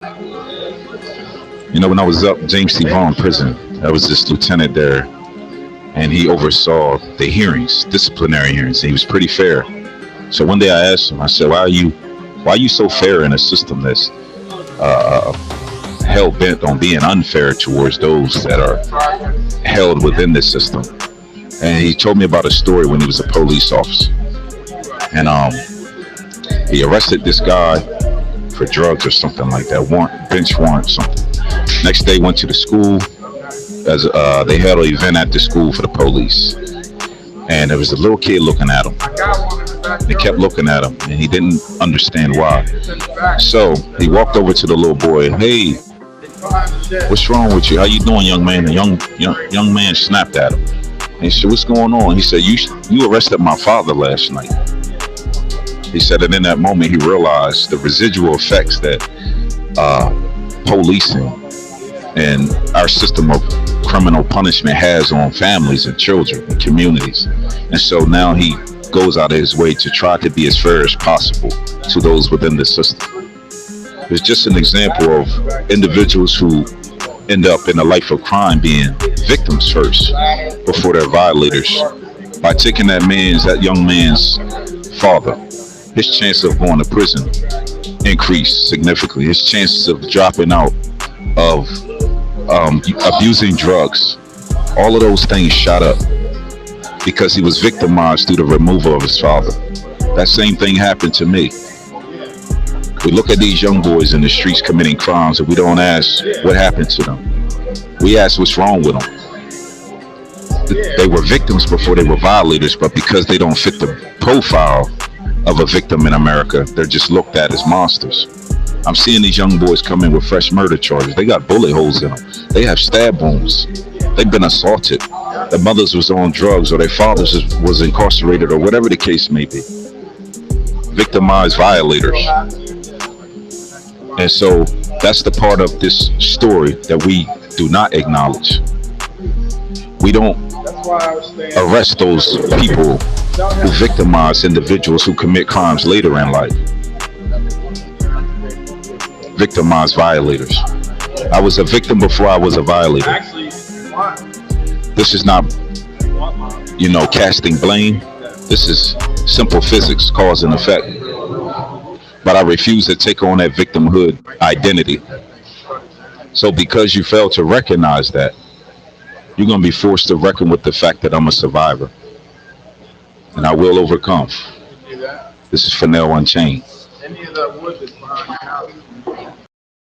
You know, when I was up James T. Vaughn prison, I was this lieutenant there, and he oversaw the hearings, disciplinary hearings. And he was pretty fair. So one day I asked him, I said, why are you so fair in a system that's uh, hell bent on being unfair towards those that are held within the system? And he told me about a story when he was a police officer, and he arrested this guy for drugs or something like that, warrant, bench warrant, something. Next day, went to the school as they had an event at the school for the police, and there was a little kid looking at him. They kept looking at him, and he didn't understand why. So he walked over to the little boy. Hey, what's wrong with you? How you doing, young man? The young man snapped at him. And he said, what's going on? He said, you arrested my father last night. He said that in that moment he realized the residual effects that policing and our system of criminal punishment has on families and children and communities. And so now he goes out of his way to try to be as fair as possible to those within the system. It's just an example of individuals who end up in a life of crime being victims first before they're violators. By taking that young man's father, his chance of going to prison increased significantly. His chances of dropping out, of abusing drugs, all of those things shot up because he was victimized through the removal of his father. That same thing happened to me. We look at these young boys in the streets committing crimes, and we don't ask what happened to them. We ask what's wrong with them. They were victims before they were violators, but because they don't fit the profile of a victim in America, they're just looked at as monsters. I'm seeing these young boys come in with fresh murder charges. They got bullet holes in them. They have stab wounds. They've been assaulted. Their mothers was on drugs, or their fathers was incarcerated, or whatever the case may be. Victimized violators. And so that's the part of this story that we do not acknowledge. We don't arrest those people who victimize individuals who commit crimes later in life. Victimized violators. I was a victim before I was a violator. This is not, casting blame. This is simple physics, cause and effect. But I refuse to take on that victimhood identity. So because you fail to recognize that, you're going to be forced to reckon with the fact that I'm a survivor. And I will overcome. This is Fennell Unchained.